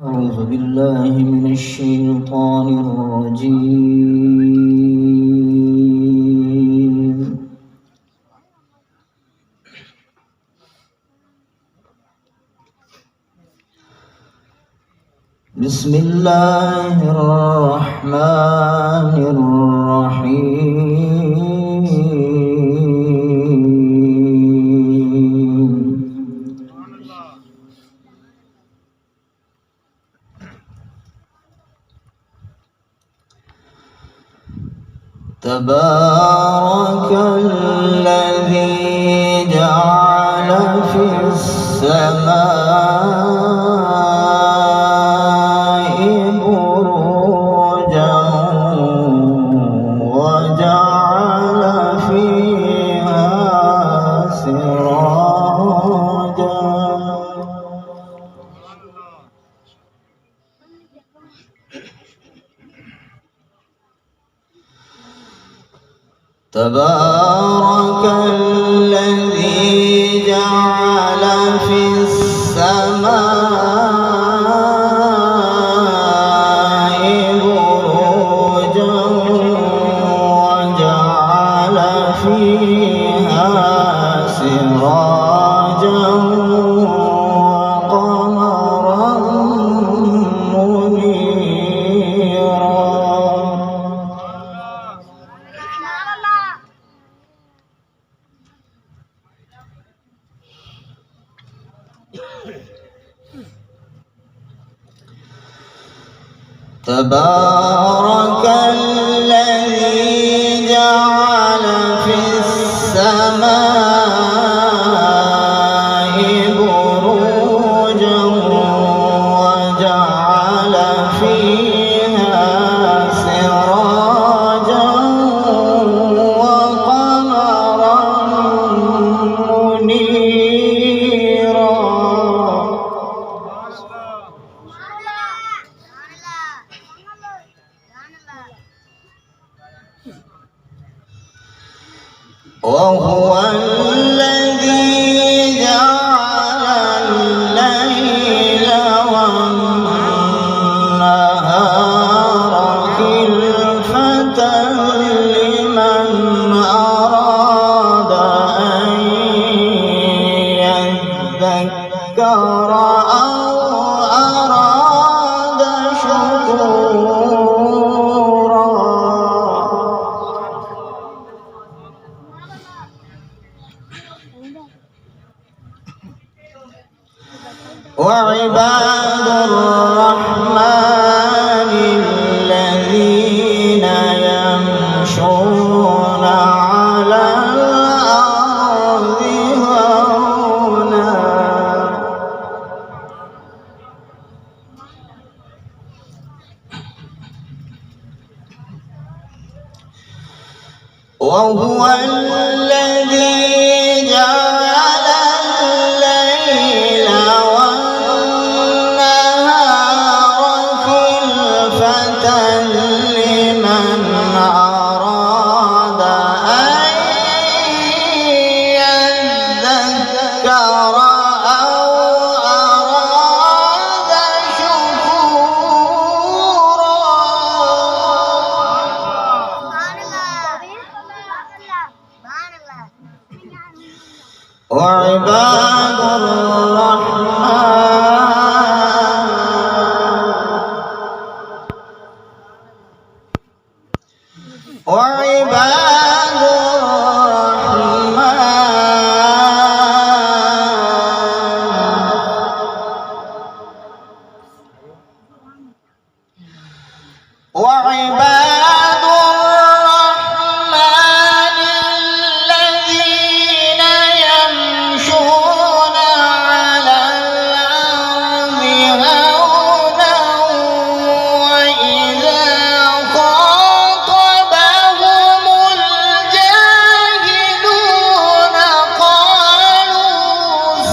أعوذ بالله من الشيطان الرجيم. بسم الله الرحمن الرحيم. تبارك الذي جعل في السماء بروجا وجعل فيها سراجا. تبارك الذي جعل في السماء بروجا وجعل فيها سراجا وقمرا منيرا. تبارك الذي جعل في السماء بروجا وجعل فيها سراجا وقمرا منيرا. وهو الذي جعل الليل والنهار خلفة لمن أراد أن يذكر أو أراد شكورا. وعباد الرحمن الذين يمشون على الأرض هونا وهو الذي جعل الليل والنهار خلفة لمن أراد أن يذكر أو أراد شكورا. وعباد الرحمن الذين يمشون على الأرض هونا وإذا خاطبهم الجاهلون قالوا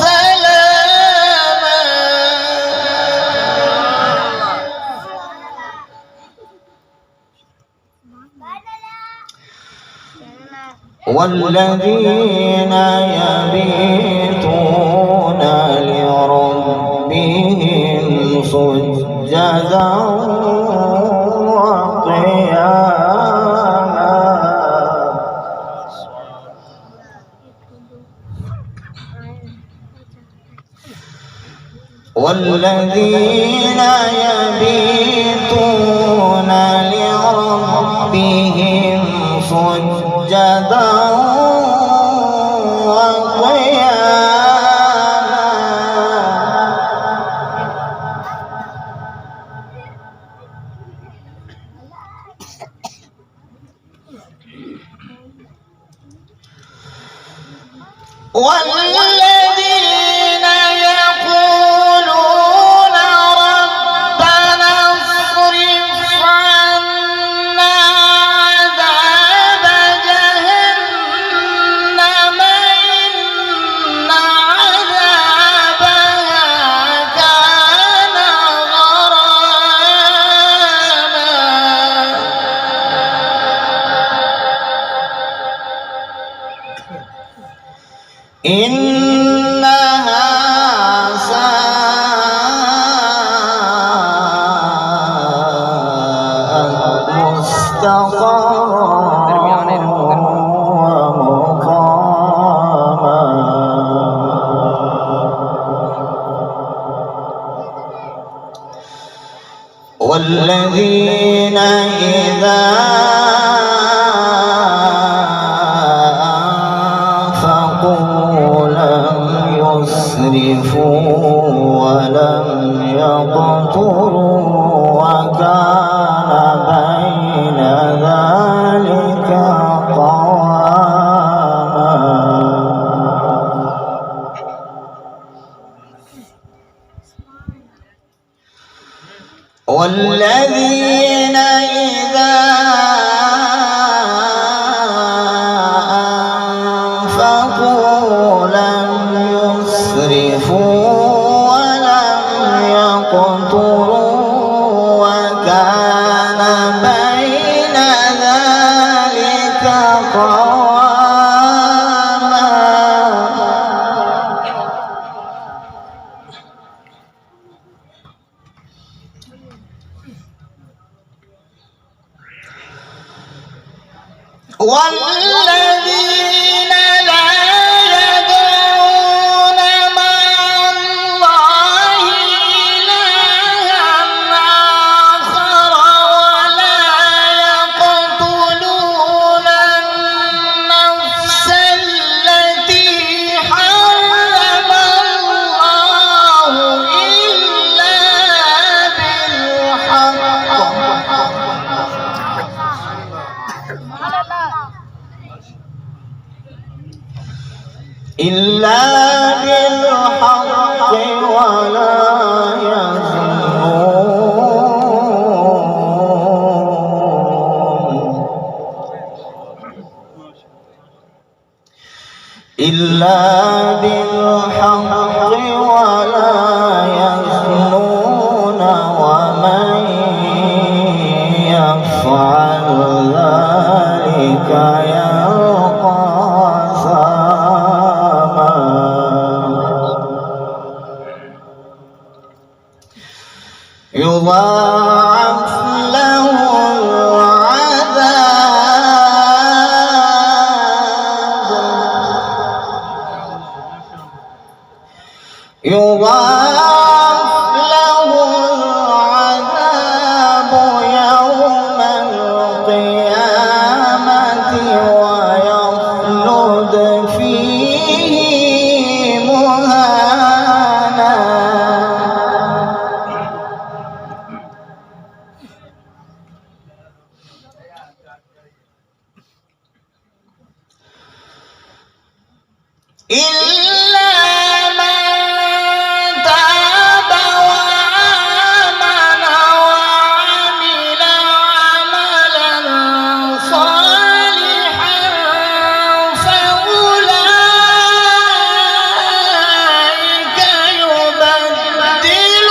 سلاما. والذين يبيتون لربهم سجدا وقياما والذين يبيتون لربهم سجدا والذين يقولون ربنا اصرف عنا عذاب جهنم إن عذابها كان غراما إنها ساءت مستقرا ومقاما والذين إذا يسرفوا ولم يقتروا وكان بين ذلك قواما والذين إذا أنفقوا لم يسرفوا ولم يقتروا وكان بين ذلك قواما والذين لا يدعون مع الله إلها آخر ولا يقتلون النفس التي حرم الله إلا بالحق ولا يزنون إلا بالحق ولا يزنون ومن يفعل ذلك يلقى أثاما يضاعف له العذاب يوم القيامة ويخلد فيه مهانا إلا من تاب وآمن وعمل عملا صالحا فأولئك يبدل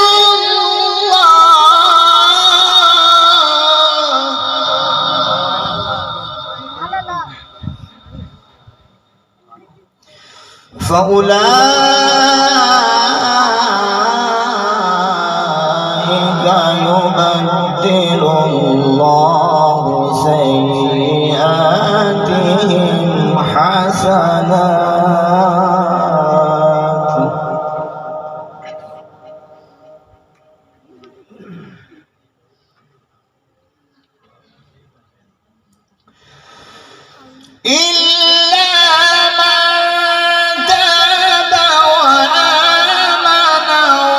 فأولئك إلا من تاب وآمن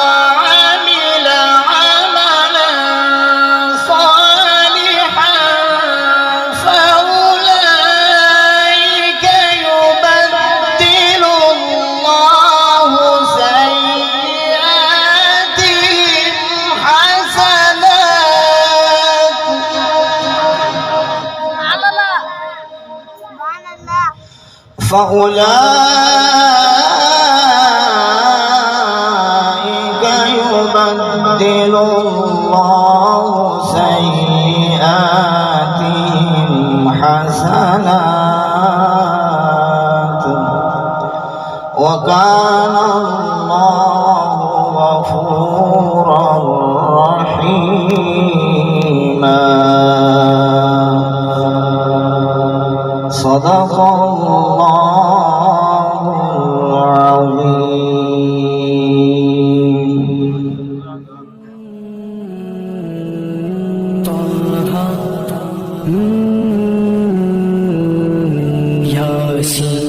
وعمل عملا صالحا فأولئك يبدل الله سيئاتهم حسنات فأولئك يبدل الله سيئاتهم حسنات وكان الله غفورا رحيما صدق الله العظيم. ياسين